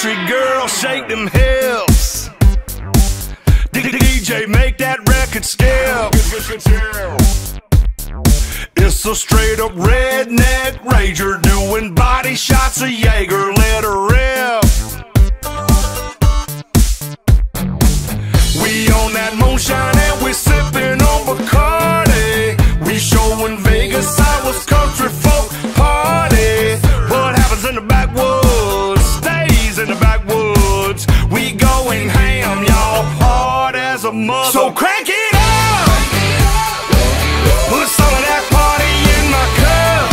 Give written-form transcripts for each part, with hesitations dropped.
country girl, shake them hips. DJ, make that record skip. It's a straight up redneck rager doing body shots of Jaeger. Let her rip. We on that moonshine and we sipping on Bacardi. We showing Vegas how it's country folk party. What happens in the backwoods stays in the backwoods. We going ham, y'all, hard as a mother. So crank it up. Put some of that party in my cup.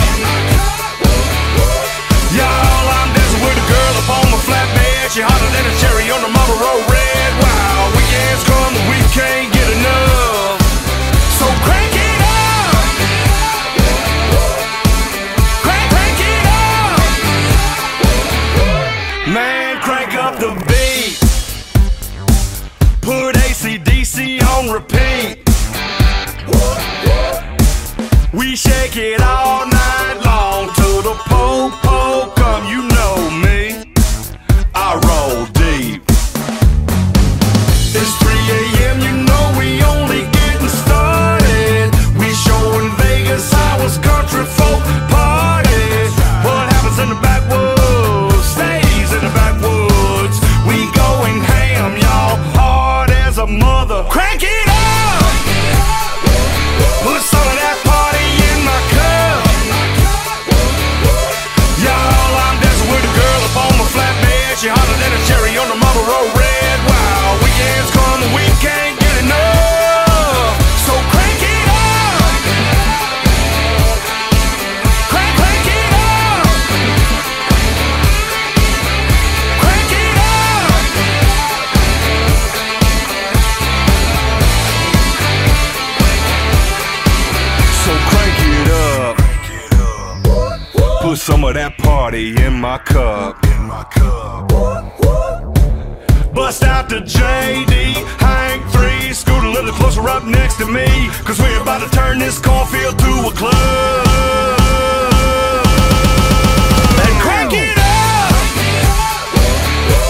Y'all, I'm dancing with a girl up on my flatbed. She hotter than a cherry on the Marlboro Red. Wow, weekends come and we can't get enough. So crank it up. Crank it up. Man, crank up the beat. Put AC/DC on repeat. We shake it all night long till the po-po come. You know me, I roll deep. It's 3 a.m., you know we only getting started. We showing Vegas how it's country folk party. What happens in the backwoods stays in the backwoods. We going ham, y'all, hard as a mother. Crank it up. Put some of that party in my cup. Y'all, I'm dancing with a girl up on my flatbed. She hotter than a cherry on the Marlboro Red. Wow, weekends come and we can't get enough. So crank it up. Crank it up. Crank it up. So crank it up. Put some of that party in my cup. Bust out the JD, Hank 3, scoot a little closer up next to me, cause we're about to turn this cornfield to a club. And crank it up.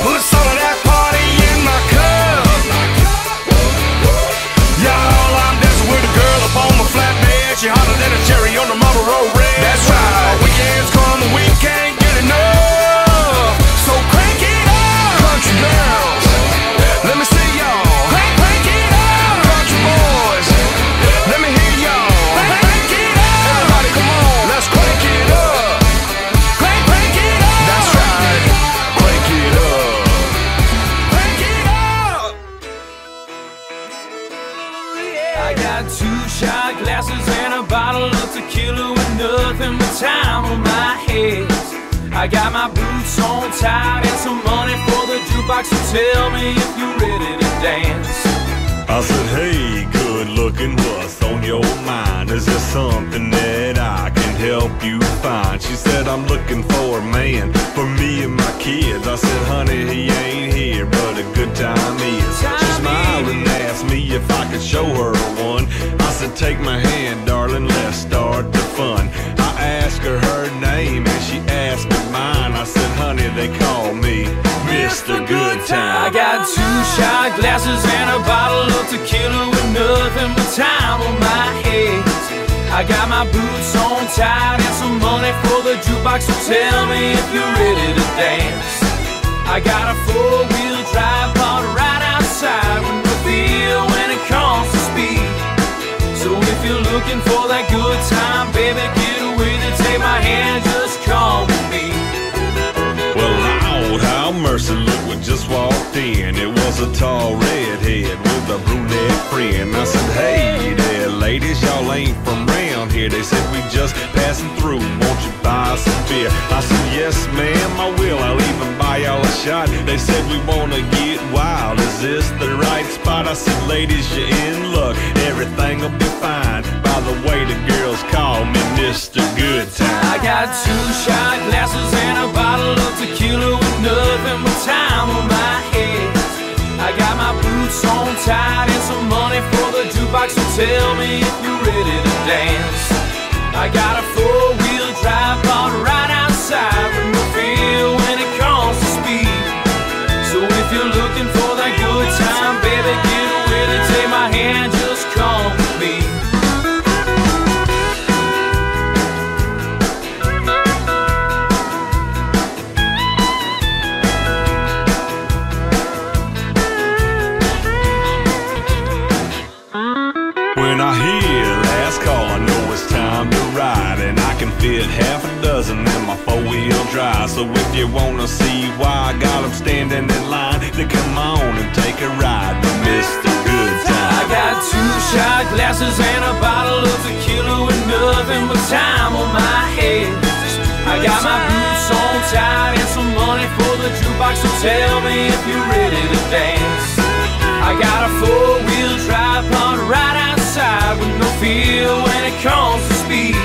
Put some of that party in my cup. Y'all, I'm dancing with a girl up on my flatbed. She hotter than a cherry on the Marlboro Red. That's right, weekends come and we can't get enough. So crank it up. Country girls, let me see y'all. Crank it up. Country boys, let me hear y'all. Crank it up. Everybody come on, let's crank it up. Crank it up. That's right, crank it up. Crank it up. I got 2 shot glasses and a bottle of tequila with nothing but time on my head. I got my boots on tight and some money for the jukebox, so tell me if you're ready to dance. I said, hey, good looking, what's on your mind? Is there something that I can help you find? She said, I'm looking for a man for me and my kids. I said, honey, he ain't here, but a good time is. She smiled and asked me if I could show her one. I said, take my hand, darling, let's start the fun. I asked her her name and she asked me mine. I said, honey, they call me Mr. Good Time. I got 2 shot glasses and a bottle of tequila with nothing but time on my head. I got my boots on tight and some money for the jukebox, so tell me if you're ready to dance. I got a 4-wheel drive parked right outside Winterfield when it comes to speed. So if you're looking for that good time, baby, get with it, take my hand, just come with me. Well, Lord, how mercy, look what just walked in. It was a tall redhead with a brunette friend. I said, hey there, ladies, y'all ain't from round here. They said, we just passing through, won't you buy some beer? I said, yes, ma'am, I will, I'll even buy y'all a shot. They said, we wanna get wild, is this the right spot? I said, ladies, you're in luck, everything'll be fine. By the way, the girls call me Mr. Good Time. I got 2 shot glasses and a bottle of tequila with nothing but time on my head. I got my boots on tight and some money for the jukebox, so tell me if you're ready to dance. I got a 4-wheel drive parked right outside Winterfield when it comes to speed. So if you wanna see why I got them standing in line, then come on and take a ride with Mr. Good Time. I got 2 shot glasses and a bottle of tequila with nothing but time on my head. I got my boots on tight and some money for the jukebox, so tell me if you're ready to dance. I got a 4-wheel drive parked right outside with no fear when it comes to speed.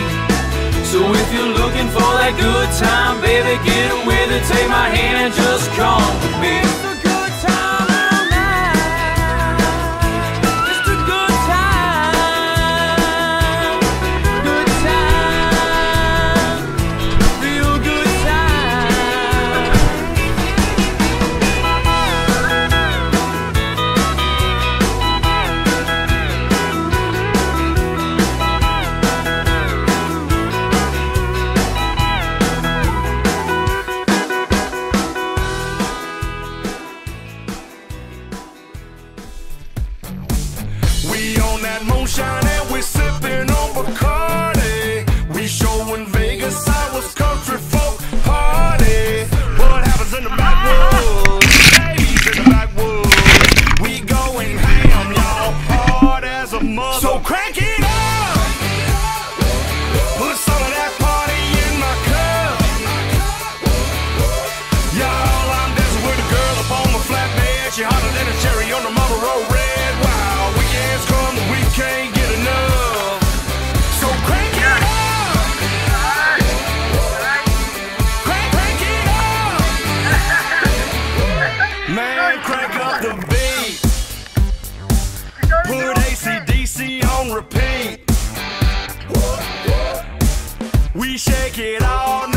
So if you're looking for that good time, baby, get with it, take my hand and just come with me. We on that moonshine and we sipping on Bacardi. We showing Vegas how us country folk party. What happens in the backwoods? Ladies in the backwoods. We going ham, y'all, hard as a mother. So crank it up. Put some of that party in my cup. Y'all, I'm dancing with a girl up on my flatbed. She hotter than a cherry on the Marlboro Red. Can't get enough, so crank it up. Crank it up. Man, crank up the beat. Put AC/DC on repeat. We shake it all night.